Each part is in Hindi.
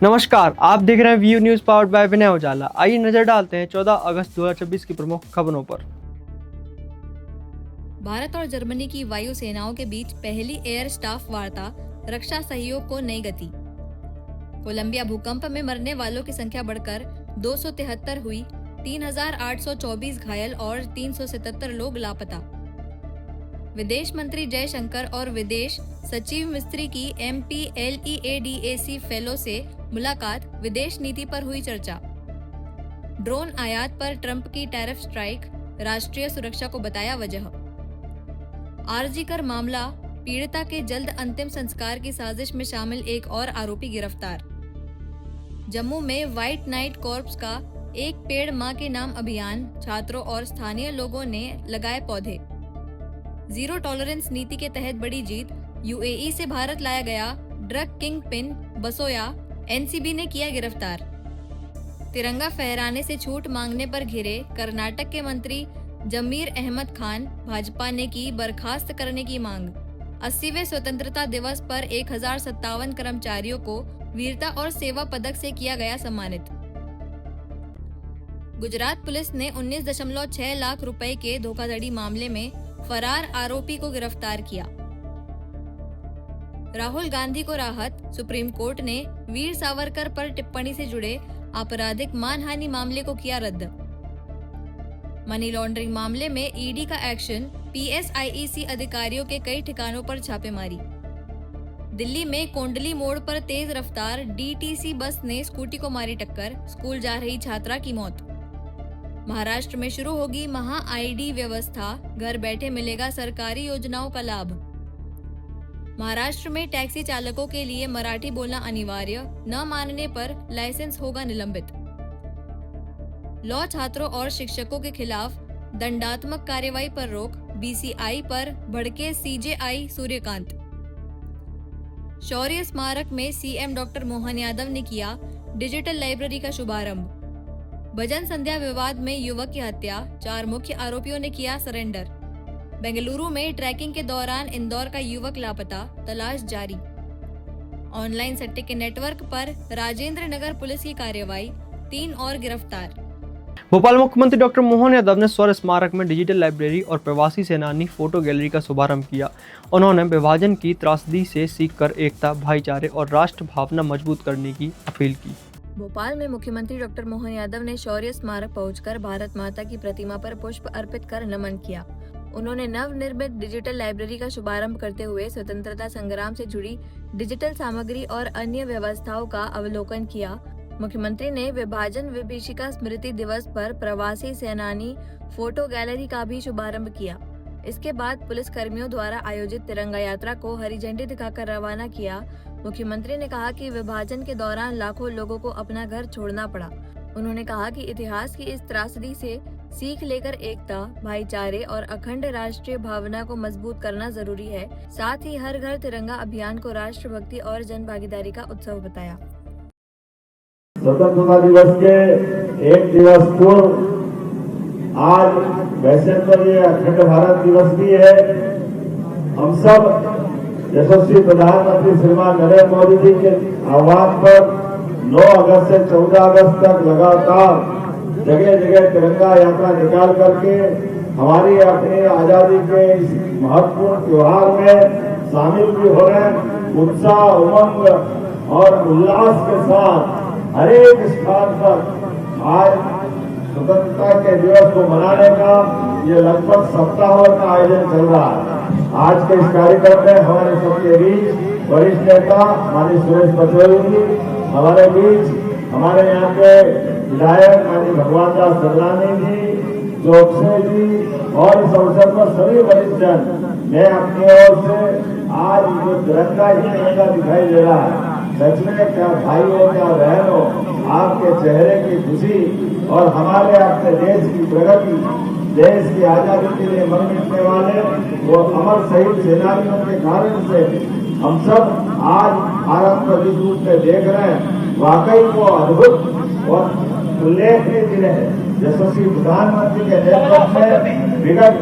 नमस्कार, आप देख रहे हैं व्यू न्यूज़ पावर्ड बाय विनय उजाला। आइए नजर डालते हैं 14 अगस्त 2026 की प्रमुख खबरों पर। भारत और जर्मनी की वायु सेनाओं के बीच पहली एयर स्टाफ वार्ता, रक्षा सहयोग को नई गति। कोलंबिया भूकंप में मरने वालों की संख्या बढ़कर 273 हुई, 3,824 घायल और 377 लोग लापता। विदेश मंत्री जयशंकर और विदेश सचिव मिस्त्री की MPLEADAC फेलो से मुलाकात, विदेश नीति पर हुई चर्चा। ड्रोन आयात पर ट्रंप की टैरिफ स्ट्राइक, राष्ट्रीय सुरक्षा को बताया वजह। आरजी कर मामला, पीड़िता के जल्द अंतिम संस्कार की साजिश में शामिल एक और आरोपी गिरफ्तार। जम्मू में व्हाइट नाइट कॉर्प्स का एक पेड़ मां के नाम अभियान, छात्रों और स्थानीय लोगों ने लगाए पौधे। जीरो टॉलरेंस नीति के तहत बड़ी जीत, UAE से भारत लाया गया ड्रग किंग पिन बसोया, NCB ने किया गिरफ्तार। तिरंगा फहराने से छूट मांगने पर घिरे कर्नाटक के मंत्री जमीर अहमद खान, भाजपा ने की बर्खास्त करने की मांग। 80वें स्वतंत्रता दिवस पर 1057 कर्मचारियों को वीरता और सेवा पदक से किया गया सम्मानित। गुजरात पुलिस ने 19.6 लाख रुपए के धोखाधड़ी मामले में फरार आरोपी को गिरफ्तार किया। राहुल गांधी को राहत, सुप्रीम कोर्ट ने वीर सावरकर पर टिप्पणी से जुड़े आपराधिक मानहानि मामले को किया रद्द। मनी लॉन्ड्रिंग मामले में ईडी का एक्शन, PSIEC अधिकारियों के कई ठिकानों पर छापेमारी। दिल्ली में कोंडली मोड़ पर तेज रफ्तार DTC बस ने स्कूटी को मारी टक्कर, स्कूल जा रही छात्रा की मौत। महाराष्ट्र में शुरू होगी महा ID व्यवस्था, घर बैठे मिलेगा सरकारी योजनाओं का लाभ। महाराष्ट्र में टैक्सी चालकों के लिए मराठी बोलना अनिवार्य, न मानने पर लाइसेंस होगा निलंबित। लॉ छात्रों और शिक्षकों के खिलाफ दंडात्मक कार्रवाई पर रोक, BCI पर भड़के CJI सूर्यकांत। शौर्य स्मारक में CM डॉक्टर मोहन यादव ने किया डिजिटल लाइब्रेरी का शुभारंभ। भजन संध्या विवाद में युवक की हत्या, 4 मुख्य आरोपियों ने किया सरेंडर। बेंगलुरु में ट्रैकिंग के दौरान इंदौर का युवक लापता, तलाश जारी। ऑनलाइन सट्टे के नेटवर्क पर राजेंद्र नगर पुलिस की कार्रवाई, 3 और गिरफ्तार। भोपाल मुख्यमंत्री डॉक्टर मोहन यादव ने शौर्य स्मारक में डिजिटल लाइब्रेरी और प्रवासी सेनानी फोटो गैलरी का शुभारंभ किया। उन्होंने विभाजन की त्रासदी से सीखकर एकता, भाईचारे और राष्ट्र भावना मजबूत करने की अपील की। भोपाल में मुख्यमंत्री डॉक्टर मोहन यादव ने शौर्य स्मारक पहुंचकर भारत माता की प्रतिमा पर पुष्प अर्पित कर नमन किया। उन्होंने नवनिर्मित डिजिटल लाइब्रेरी का शुभारंभ करते हुए स्वतंत्रता संग्राम से जुड़ी डिजिटल सामग्री और अन्य व्यवस्थाओं का अवलोकन किया। मुख्यमंत्री ने विभाजन विभीषिका स्मृति दिवस पर प्रवासी सेनानी फोटो गैलरी का भी शुभारंभ किया। इसके बाद पुलिस कर्मियों द्वारा आयोजित तिरंगा यात्रा को हरी झंडी दिखाकर रवाना किया। मुख्यमंत्री ने कहा कि विभाजन के दौरान लाखों लोगों को अपना घर छोड़ना पड़ा। उन्होंने कहा कि इतिहास की इस त्रासदी से सीख लेकर एकता, भाईचारे और अखंड राष्ट्रीय भावना को मजबूत करना जरूरी है। साथ ही हर घर तिरंगा अभियान को राष्ट्रभक्ति और जन भागीदारी का उत्सव बताया। स्वतंत्रता दिवस के एक दिवस पूर्व आज वैसे तो ये अखंड भारत दिवस भी है। हम सब यशस्वी प्रधानमंत्री श्रीमान नरेंद्र मोदी जी के आह्वान पर 9 अगस्त से 14 अगस्त तक लगातार जगह जगह तिरंगा यात्रा निकाल करके हमारी अपनी आजादी के इस महत्वपूर्ण त्योहार में शामिल भी हो रहे हैं। उत्साह, उमंग और उल्लास के साथ हर एक स्थान पर आज स्वतंत्रता के दिवस को मनाने का ये लगभग सप्ताह भर का आयोजन चल रहा है। आज के इस कार्यक्रम में हमारे सबके बीच वरिष्ठ नेता माननीय सुरेश पचौरी जी, हमारे बीच हमारे यहाँ के विधायक माननीय भगवान दास सदनानी जी, चौकसे जी और इस अवसर पर सभी वरिष्ठ जन, मैं अपनी ओर से आज जो तिरंगा ही तिरंगा दिखाई दे रहा है, सच में क्या भाई हो क्या बहन हो, आपके चेहरे की खुशी और हमारे अपने देश की प्रगति, देश की आजादी के लिए मर मिटने वाले वो अमर शहीद सेनानियों के कारण से हम सब आज भारत को जिस रूप में देख रहे हैं, वाकई वो अद्भुत और उल्लेखनीय दिन है। यशस्वी प्रधानमंत्री के नेतृत्व में विगत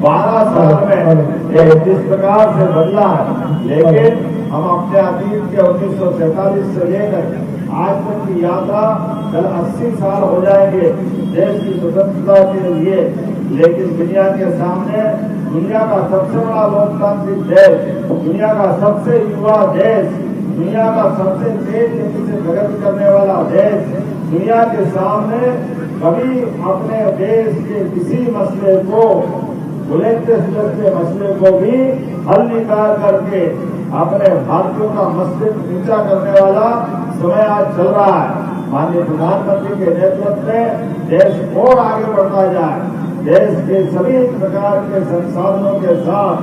12 साल में जिस प्रकार से बदला है, लेकिन हम अपने अतीत के 1947 से लेकर आज तक की यात्रा कल 80 साल हो जाएंगे देश की स्वतंत्रता के लिए, लेकिन दुनिया के सामने दुनिया का सबसे बड़ा लोकतांत्रिक देश, दुनिया का सबसे युवा देश, दुनिया का सबसे तेज गति से प्रगति करने वाला देश, दुनिया के सामने कभी अपने देश के किसी मसले को, उलझते सुलझते मसले को भी हल निकाल करके अपने भारतीयों का मस्तिष्क ऊंचा करने वाला समय आज चल रहा है। माननीय प्रधानमंत्री के नेतृत्व में देश और आगे बढ़ता जाए, देश के सभी प्रकार के संसाधनों के साथ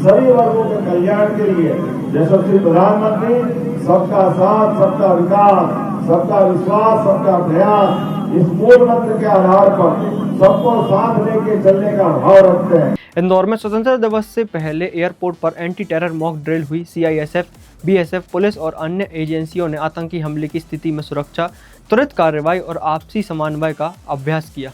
सभी वर्गों के कल्याण के लिए यशस्वी प्रधानमंत्री सबका साथ, सबका विकास, सबका विश्वास, सबका प्रयास, इस मूल मंत्र के आधार पर सबको साथ लेके चलने का भाव रखते हैं। इंदौर में स्वतंत्रता दिवस से पहले एयरपोर्ट पर एंटी टेरर मॉक ड्रिल हुई। सीआईएसएफ, बीएसएफ, पुलिस और अन्य एजेंसियों ने आतंकी हमले की स्थिति में सुरक्षा, त्वरित कार्रवाई और आपसी समन्वय का अभ्यास किया।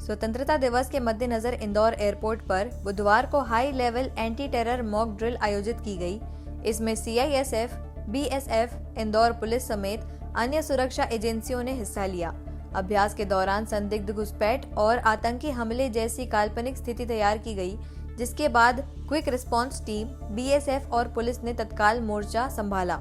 स्वतंत्रता दिवस के मद्देनजर इंदौर एयरपोर्ट पर बुधवार को high level anti terror mock drill आयोजित की गई। इसमें सीआईएसएफ, बीएसएफ, इंदौर पुलिस समेत अन्य सुरक्षा एजेंसियों ने हिस्सा लिया। अभ्यास के दौरान संदिग्ध घुसपैठ और आतंकी हमले जैसी काल्पनिक स्थिति तैयार की गई, जिसके बाद क्विक रिस्पांस टीम, बीएसएफ और पुलिस ने तत्काल मोर्चा संभाला।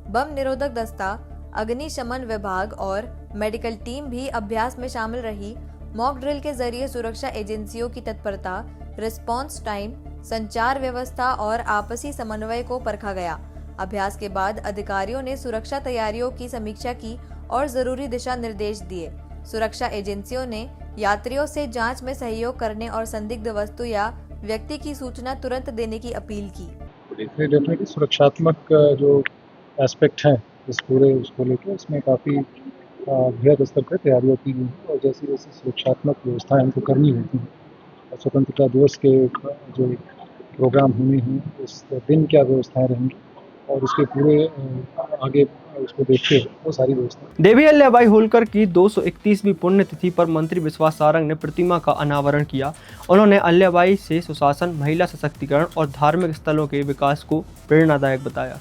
बम निरोधक दस्ता, अग्निशमन विभाग और मेडिकल टीम भी अभ्यास में शामिल रही। मॉक ड्रिल के जरिए सुरक्षा एजेंसियों की तत्परता, रिस्पांस टाइम, संचार व्यवस्था और आपसी समन्वय को परखा गया। अभ्यास के बाद अधिकारियों ने सुरक्षा तैयारियों की समीक्षा की और जरूरी दिशा निर्देश दिए। सुरक्षा एजेंसियों ने यात्रियों से जांच में सहयोग करने और संदिग्ध वस्तु या व्यक्ति की सूचना तुरंत देने की अपील की। इसमें डेफिनेटली सुरक्षात्मक जो एस्पेक्ट है इस पूरे उसको लेकर इसमें काफ़ी बृहद स्तर पर तैयारियाँ की गई हैं और जैसी जैसी सुरक्षात्मक व्यवस्थाएं हमको करनी होती हैं और स्वतंत्रता दिवस के जो प्रोग्राम होने हैं उस दिन क्या व्यवस्थाएं रहेंगी और उसके पूरे आगे उसको देखते हुए वो सारी व्यवस्था। देवी अहिल्याबाई होलकर की 231वीं पुण्यतिथि पर मंत्री विश्वास सारंग ने प्रतिमा का अनावरण किया। उन्होंने अहिल्याबाई से सुशासन, महिला सशक्तिकरण और धार्मिक स्थलों के विकास को प्रेरणादायक बताया।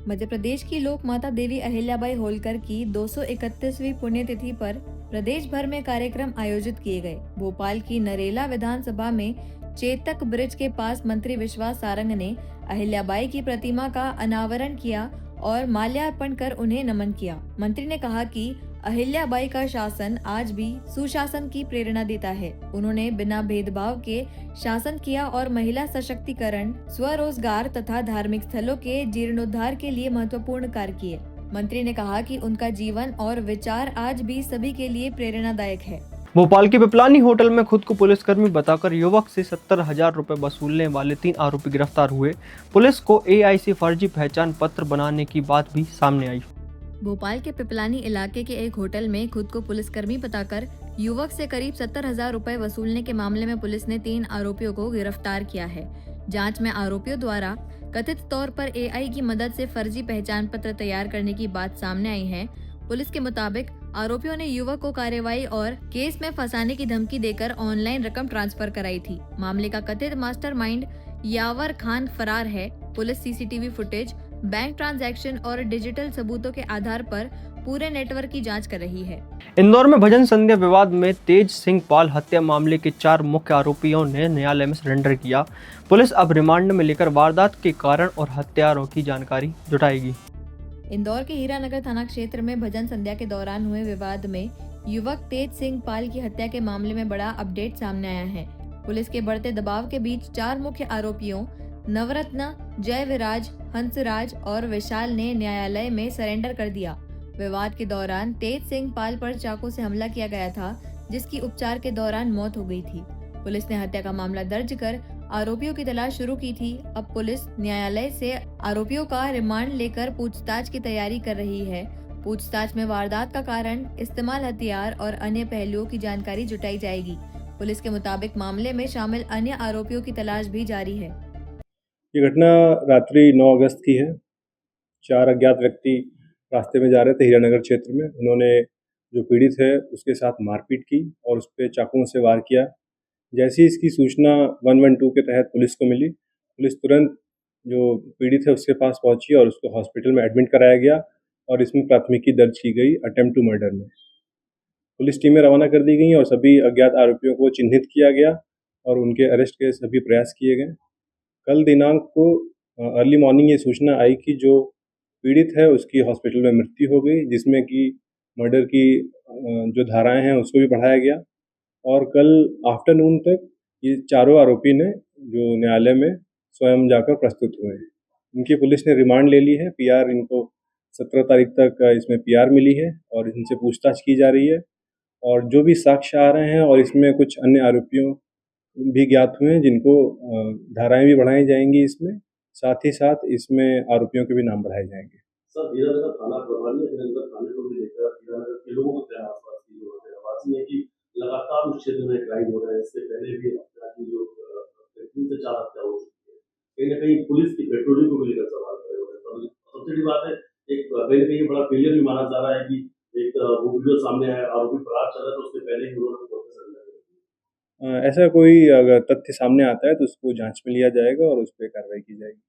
मध्य प्रदेश की लोक माता देवी अहिल्याबाई होलकर की 231वीं पुण्यतिथि पर प्रदेश भर में कार्यक्रम आयोजित किए गए। भोपाल की नरेला विधानसभा में चेतक ब्रिज के पास मंत्री विश्वास सारंग ने अहिल्याबाई की प्रतिमा का अनावरण किया और माल्यार्पण कर उन्हें नमन किया। मंत्री ने कहा कि अहिल्याबाई का शासन आज भी सुशासन की प्रेरणा देता है। उन्होंने बिना भेदभाव के शासन किया और महिला सशक्तिकरण, स्वरोजगार तथा धार्मिक स्थलों के जीर्णोद्धार के लिए महत्वपूर्ण कार्य किए। मंत्री ने कहा कि उनका जीवन और विचार आज भी सभी के लिए प्रेरणादायक है। भोपाल के पिपलानी होटल में खुद को पुलिसकर्मी बताकर युवक से 70,000 रुपए वसूलने वाले 3 आरोपी गिरफ्तार हुए। पुलिस को एआई से फर्जी पहचान पत्र बनाने की बात भी सामने आई। भोपाल के पिपलानी इलाके के एक होटल में खुद को पुलिसकर्मी बताकर युवक से करीब 70,000 रुपए वसूलने के मामले में पुलिस ने 3 आरोपियों को गिरफ्तार किया है। जांच में आरोपियों द्वारा कथित तौर पर एआई की मदद से फर्जी पहचान पत्र तैयार करने की बात सामने आई है। पुलिस के मुताबिक आरोपियों ने युवक को कार्रवाई और केस में फंसाने की धमकी देकर ऑनलाइन रकम ट्रांसफर कराई थी। मामले का कथित मास्टरमाइंड यावर खान फरार है। Police CCTV footage, bank transaction और डिजिटल सबूतों के आधार पर पूरे नेटवर्क की जांच कर रही है। इंदौर में भजन संध्या विवाद में तेज सिंह पाल हत्या मामले के 4 मुख्य आरोपियों ने न्यायालय में सरेंडर किया। पुलिस अब रिमांड में लेकर वारदात के कारण और हत्यारों की जानकारी जुटाएगी। इंदौर के हीरानगर थाना क्षेत्र में भजन संध्या के दौरान हुए विवाद में युवक तेज सिंह पाल की हत्या के मामले में बड़ा अपडेट सामने आया है। पुलिस के बढ़ते दबाव के बीच 4 मुख्य आरोपियों नवरत्न, जय विराज, हंसराज और विशाल ने न्यायालय में सरेंडर कर दिया। विवाद के दौरान तेज सिंह पाल पर चाकू से हमला किया गया था, जिसकी उपचार के दौरान मौत हो गई थी। पुलिस ने हत्या का मामला दर्ज कर आरोपियों की तलाश शुरू की थी। अब पुलिस न्यायालय से आरोपियों का रिमांड लेकर पूछताछ की तैयारी कर रही है। पूछताछ में वारदात का कारण, इस्तेमाल हथियार और अन्य पहलुओं की जानकारी जुटाई जाएगी। पुलिस के मुताबिक मामले में शामिल अन्य आरोपियों की तलाश भी जारी है। ये घटना रात्रि 9 अगस्त की है। 4 अज्ञात व्यक्ति रास्ते में जा रहे थे हीरानगर क्षेत्र में। उन्होंने जो पीड़ित है उसके साथ मारपीट की और उस पर चाकुओं से वार किया। जैसी इसकी सूचना 112 के तहत पुलिस को मिली, पुलिस तुरंत जो पीड़ित है उसके पास पहुंची और उसको हॉस्पिटल में एडमिट कराया गया। और इसमें प्राथमिकी दर्ज की गई अटेम्प्ट टू मर्डर में। पुलिस टीमें रवाना कर दी गई और सभी अज्ञात आरोपियों को चिन्हित किया गया और उनके अरेस्ट के सभी प्रयास किए गए। कल दिनांक को अर्ली मॉर्निंग ये सूचना आई कि जो पीड़ित है उसकी हॉस्पिटल में मृत्यु हो गई, जिसमें कि मर्डर की जो धाराएं हैं उसको भी बढ़ाया गया। और कल आफ्टरनून तक ये चारों आरोपी ने जो न्यायालय में स्वयं जाकर प्रस्तुत हुए हैं। इनकी पुलिस ने रिमांड ले ली है। पीआर इनको 17 तारीख तक इसमें पीआर मिली है और इनसे पूछताछ की जा रही है। और जो भी साक्ष्य आ रहे हैं और इसमें कुछ अन्य आरोपियों भी ज्ञात हुए हैं जिनको धाराएं भी बढ़ाई जाएंगी इसमें, साथ ही साथ इसमें आरोपियों के भी नाम बढ़ाए जाएंगे। सर हीरानगर थाना प्रभारी हीरानगर थाने को भी लेकर हीरानगर के लोगों को क्या आसपास की जो आवाज़ है कि लगातार उस क्षेत्र में क्राइम हो रहा है। इससे पहले भी हत्या की जो 3 से 4 हत्या हो चुकी है। कहीं ना कहीं पुलिस की पेट्रोलिंग को भी लेकर सवाल खड़े हो रहे हैं। सबसे बड़ी बात है, एक कहीं ना कहीं बड़ा फेलियर भी माना जा रहा है कि एक वो वीडियो सामने आया, आरोपी फरार चल रहा है तो उससे पहले ही उन्होंने ऐसा कोई अगर तथ्य सामने आता है तो उसको जांच में लिया जाएगा और उस पर कार्रवाई की जाएगी।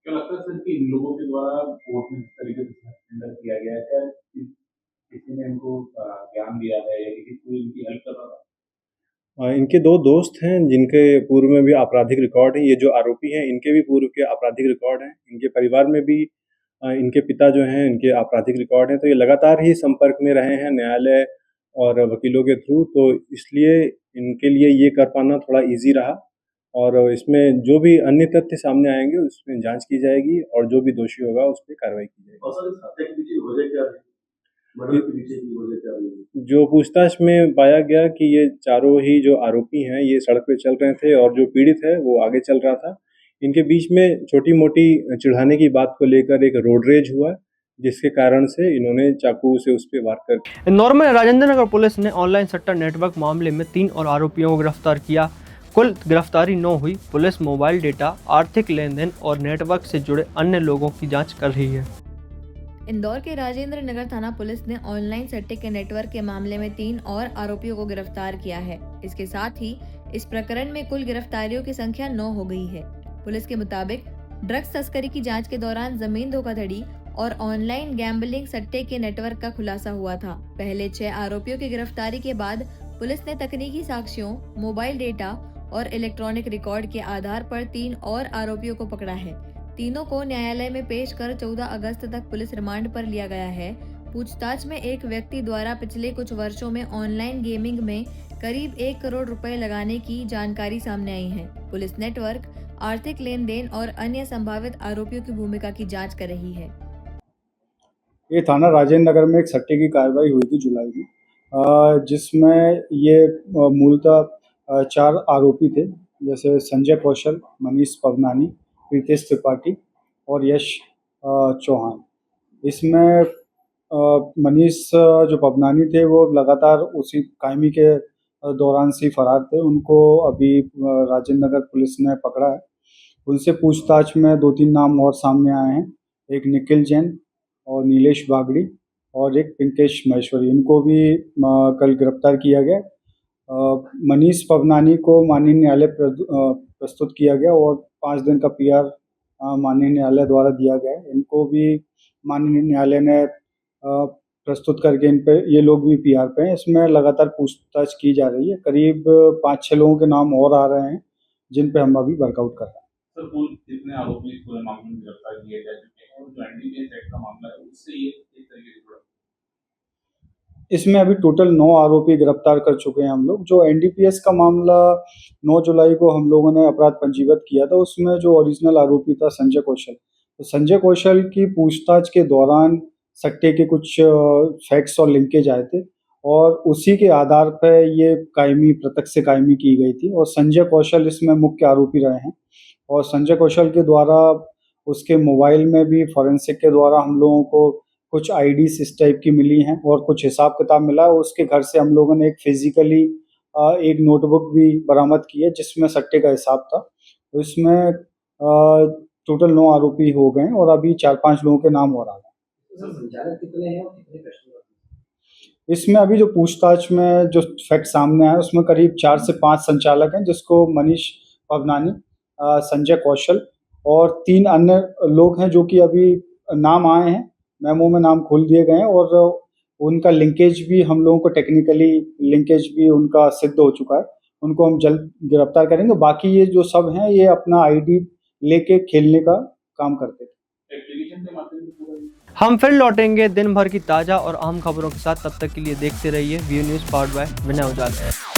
क्या लगता है सर कि इन लोगों के द्वारा कोर्ट में जिस तरीके से सरेंडर किया गया है, क्या किसी ने इनको ज्ञान दिया है या किसी को इनकी हेल्प कर रहा था? इनके 2 दोस्त हैं जिनके पूर्व में भी आपराधिक रिकॉर्ड है। ये जो आरोपी हैं इनके भी पूर्व के आपराधिक रिकॉर्ड हैं। इनके परिवार में भी इनके पिता जो हैं इनके आपराधिक रिकॉर्ड हैं। तो ये लगातार ही संपर्क में रहे हैं न्यायालय और वकीलों के थ्रू, तो इसलिए इनके लिए ये कर पाना थोड़ा ईजी रहा। और इसमें जो भी अन्य तथ्य सामने आएंगे उसमें जांच की जाएगी और जो भी दोषी होगा उस पर कार्रवाई की जाएगी। और सर इस हत्या के पीछे वजह क्या है? मर्डर के पीछे की वजह क्या है? जो पूछताछ में पाया गया कि ये चारों ही जो आरोपी हैं ये सड़क पे चल रहे थे और जो पीड़ित है वो आगे चल रहा था। इनके बीच में छोटी मोटी चिढ़ाने की बात को लेकर एक रोड रेज हुआ, जिसके कारण से इन्होंने चाकू से उस पर वार कर। इंदौर में राजेंद्र नगर पुलिस ने ऑनलाइन सट्टा नेटवर्क मामले में 3 और आरोपियों को गिरफ्तार किया। कुल गिरफ्तारी 9 हुई। पुलिस मोबाइल डेटा, आर्थिक लेन देन और नेटवर्क से जुड़े अन्य लोगों की जांच कर रही है। इंदौर के राजेंद्र नगर थाना पुलिस ने ऑनलाइन सट्टे के नेटवर्क के मामले में 3 और आरोपियों को गिरफ्तार किया है। इसके साथ ही इस प्रकरण में कुल गिरफ्तारियों की संख्या 9 हो गई है। पुलिस के मुताबिक ड्रग्स तस्करी की जांच के दौरान जमीन धोखाधड़ी और ऑनलाइन गैम्बलिंग सट्टे के नेटवर्क का खुलासा हुआ था। पहले 6 आरोपियों की गिरफ्तारी के बाद पुलिस ने तकनीकी साक्ष्यों, मोबाइल डेटा और इलेक्ट्रॉनिक रिकॉर्ड के आधार पर 3 और आरोपियों को पकड़ा है। तीनों को न्यायालय में पेश कर 14 अगस्त तक पुलिस रिमांड पर लिया गया है। पूछताछ में एक व्यक्ति द्वारा पिछले कुछ वर्षों में ऑनलाइन गेमिंग में करीब 1 करोड़ रुपए लगाने की जानकारी सामने आई है। पुलिस नेटवर्क, आर्थिक लेन देन और अन्य संभावित आरोपियों की भूमिका की जांच कर रही है। ये थाना राजेंद्र नगर में एक सट्टे की कार्रवाई हुई थी जुलाई में, जिसमें ये मूलतः 4 आरोपी थे, जैसे संजय कौशल, मनीष पवनानी, प्रीतेश त्रिपाठी और यश चौहान। इसमें मनीष जो पवनानी थे वो लगातार उसी कायमी के दौरान से फरार थे। उनको अभी राजेंद्र नगर पुलिस ने पकड़ा है। उनसे पूछताछ में 2-3 नाम और सामने आए हैं, एक निखिल जैन और नीलेश बागड़ी और एक पिंकेश महेश्वरी। इनको भी कल गिरफ्तार किया गया। मनीष पवनानी को माननीय न्यायालय प्रस्तुत किया गया और 5 दिन का पीआर माननीय न्यायालय द्वारा दिया गया है। इनको भी माननीय न्यायालय ने प्रस्तुत करके इन पे ये लोग भी पीआर पे हैं। इसमें लगातार पूछताछ की जा रही है। करीब 5-6 लोगों के नाम और आ रहे हैं जिन पे हम अभी वर्कआउट कर रहे हैं। सर कुल कितने आरोपी इस पूरे मामले में गिरफ्तार किए जा चुके हैं और जो एनडीपीएस एक्ट का मामला है उससे ये एक तरीके से जुड़ा? इसमें अभी टोटल 9 आरोपी गिरफ्तार कर चुके हैं हम लोग। जो एनडीपीएस का मामला 9 जुलाई को हम लोगों ने अपराध पंजीबद्ध किया था, उसमें जो ओरिजिनल आरोपी था संजय कौशल, तो संजय कौशल की पूछताछ के दौरान सट्टे के कुछ फैक्ट्स और लिंकेज आए थे और उसी के आधार पर ये कायमी, प्रत्यक्ष से कायमी की गई थी और संजय कौशल इसमें मुख्य आरोपी रहे हैं। और संजय कौशल के द्वारा उसके मोबाइल में भी फॉरेंसिक के द्वारा हम लोगों को कुछ आईडीज इस टाइप की मिली हैं और कुछ हिसाब किताब मिला। उसके घर से हम लोगों ने एक फिजिकली एक नोटबुक भी बरामद की है जिसमें सट्टे का हिसाब था। तो इसमें टोटल 9 आरोपी हो गए और अभी 4-5 लोगों के नाम और आ गए। संचालक कितने हैं और कितने कस्टमर? इसमें अभी जो पूछताछ में जो फैक्ट सामने आया उसमें करीब 4 से 5 संचालक हैं, जिसको मनीष पवनानी, संजय कौशल और 3 अन्य लोग हैं जो कि अभी नाम आए हैं मेमो में नाम खोल दिए गए हैं और उनका लिंकेज भी हम लोगों को टेक्निकली लिंकेज भी उनका सिद्ध हो चुका है। उनको हम जल्द गिरफ्तार करेंगे। बाकी ये जो सब हैं ये अपना आईडी लेके खेलने का काम करते थे। हम फिर लौटेंगे दिन भर की ताज़ा और अहम खबरों के साथ। तब तक के लिए देखते रहिए view news powered by Vinay Ujala.